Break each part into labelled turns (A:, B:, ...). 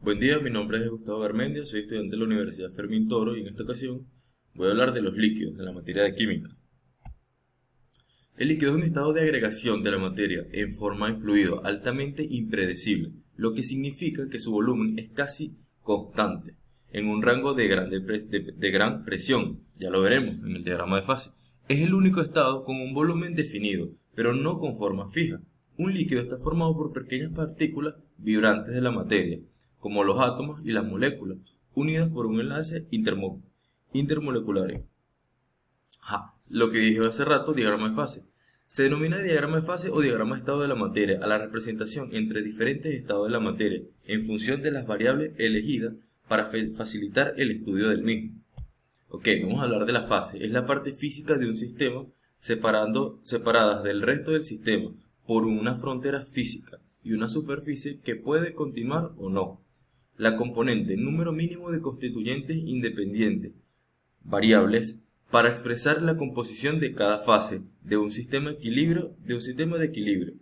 A: Buen día, mi nombre es Gustavo Garmendia, soy estudiante de la Universidad Fermín Toro y en esta ocasión voy a hablar de los líquidos en la materia de química. El líquido es un estado de agregación de la materia en forma de fluido altamente impredecible, lo que significa que su volumen es casi constante, en un rango de gran presión, ya lo veremos en el diagrama de fase. Es el único estado con un volumen definido, pero no con forma fija. Un líquido está formado por pequeñas partículas vibrantes de la materia, como los átomos y las moléculas, unidas por un enlace intermolecular. Lo que dije hace rato, diagrama de fase. Se denomina diagrama de fase o diagrama de estado de la materia a la representación entre diferentes estados de la materia en función de las variables elegidas para facilitar el estudio del mismo. Vamos a hablar de la fase. Es la parte física de un sistema separadas del resto del sistema por una frontera física y una superficie que puede continuar o no. La componente número mínimo de constituyentes independientes variables para expresar la composición de cada fase de un sistema de equilibrio.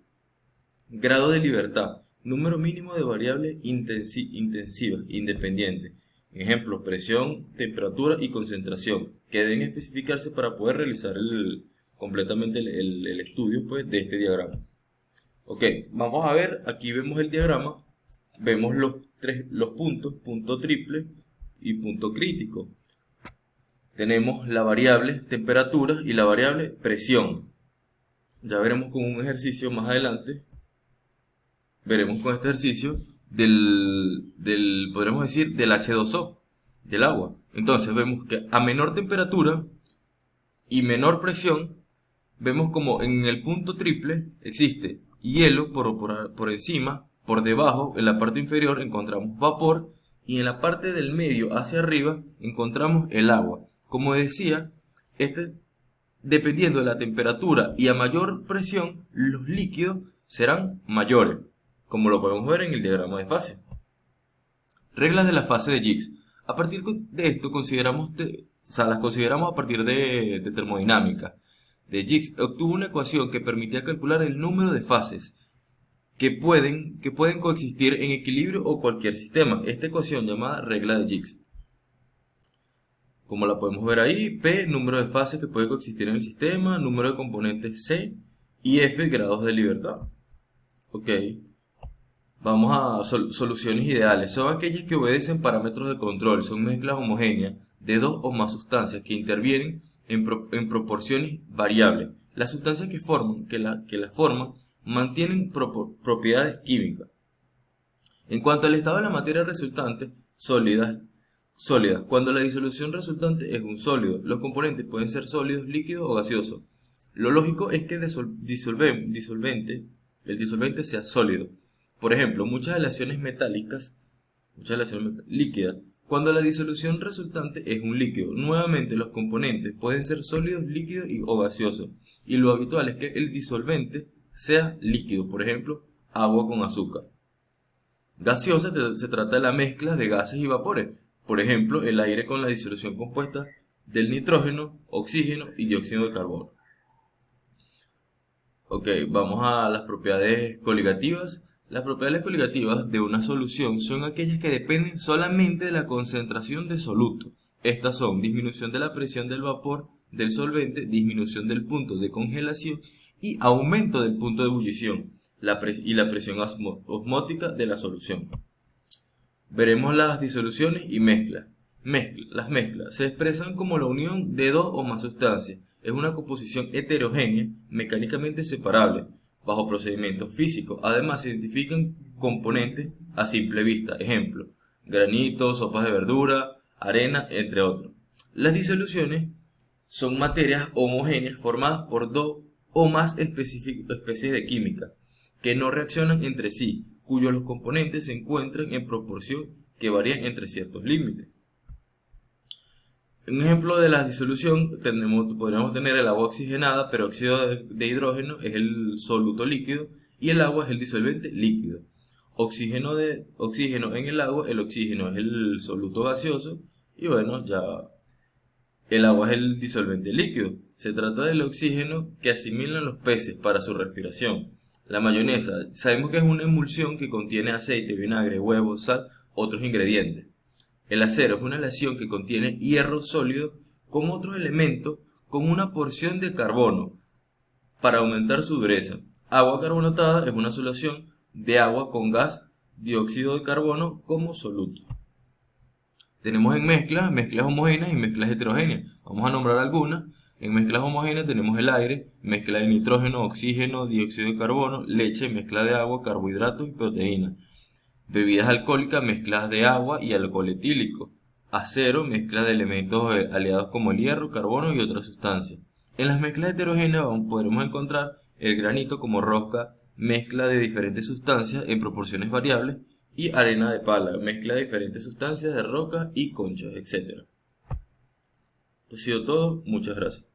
A: Grado de libertad, número mínimo de variables intensivas independientes. Ejemplo, presión, temperatura y concentración, que deben especificarse para poder realizar completamente el estudio pues, de este diagrama. Vamos a ver, aquí vemos el diagrama, vemos los puntos, punto triple y punto crítico. Tenemos la variable temperatura y la variable presión. Ya veremos con un ejercicio más adelante, veremos con este ejercicio podríamos decir, del H2O, del agua. Entonces vemos que a menor temperatura y menor presión, vemos como en el punto triple existe hielo por encima, por debajo, en la parte inferior encontramos vapor y en la parte del medio hacia arriba encontramos el agua. Como decía, dependiendo de la temperatura y a mayor presión, los líquidos serán mayores, como lo podemos ver en el diagrama de fase. Reglas de la fase de Gibbs. A partir de esto las consideramos a partir de termodinámica. De Gibbs obtuvo una ecuación que permitía calcular el número de fases que pueden coexistir en equilibrio o cualquier sistema. Esta ecuación llamada regla de Gibbs. Como la podemos ver ahí, P, número de fases que pueden coexistir en el sistema, número de componentes C y F, grados de libertad. Vamos a soluciones ideales. Son aquellas que obedecen parámetros de control, son mezclas homogéneas de dos o más sustancias que intervienen en proporciones variables. Las sustancias que las forman mantienen propiedades químicas. En cuanto al estado de la materia resultante, sólidas. Cuando la disolución resultante es un sólido, los componentes pueden ser sólidos, líquidos o gaseosos. Lo lógico es que el disolvente sea sólido. Por ejemplo, muchas aleaciones líquidas, cuando la disolución resultante es un líquido. Nuevamente, los componentes pueden ser sólidos, líquidos o gaseosos. Y lo habitual es que el disolvente sea líquido, por ejemplo, agua con azúcar. Gaseosa se trata de la mezcla de gases y vapores. Por ejemplo, el aire con la disolución compuesta del nitrógeno, oxígeno y dióxido de carbono. Vamos a las propiedades coligativas. Las propiedades coligativas de una solución son aquellas que dependen solamente de la concentración de soluto. Estas son disminución de la presión del vapor del solvente, disminución del punto de congelación y aumento del punto de ebullición y la presión osmótica de la solución. Veremos las disoluciones y mezclas. Las mezclas se expresan como la unión de dos o más sustancias. Es una composición heterogénea, mecánicamente separable, bajo procedimientos físicos. Además, se identifican componentes a simple vista. Ejemplo, granitos, sopas de verdura, arena, entre otros. Las disoluciones son materias homogéneas formadas por dos o más especies de química que no reaccionan entre sí, cuyos los componentes se encuentran en proporción que varían entre ciertos límites. Un ejemplo de la disolución podríamos tener el agua oxigenada, peróxido de hidrógeno es el soluto líquido y el agua es el disolvente líquido. Oxígeno en el agua, el oxígeno es el soluto gaseoso y bueno, ya el agua es el disolvente líquido. Se trata del oxígeno que asimilan los peces para su respiración. La mayonesa, sabemos que es una emulsión que contiene aceite, vinagre, huevo, sal otros ingredientes. El acero es una aleación que contiene hierro sólido con otros elementos con una porción de carbono para aumentar su dureza. Agua carbonatada es una solución de agua con gas dióxido de carbono como soluto. Tenemos en mezclas homogéneas y mezclas heterogéneas. Vamos a nombrar algunas. En mezclas homogéneas tenemos el aire, mezcla de nitrógeno, oxígeno, dióxido de carbono, leche, mezcla de agua, carbohidratos y proteínas. Bebidas alcohólicas, mezclas de agua y alcohol etílico. Acero, mezcla de elementos aliados como el hierro, carbono y otras sustancias. En las mezclas heterogéneas podremos encontrar el granito como rosca, mezcla de diferentes sustancias en proporciones variables, y arena de pala, mezcla de diferentes sustancias de roca y conchas, etc. Esto ha sido todo, muchas gracias.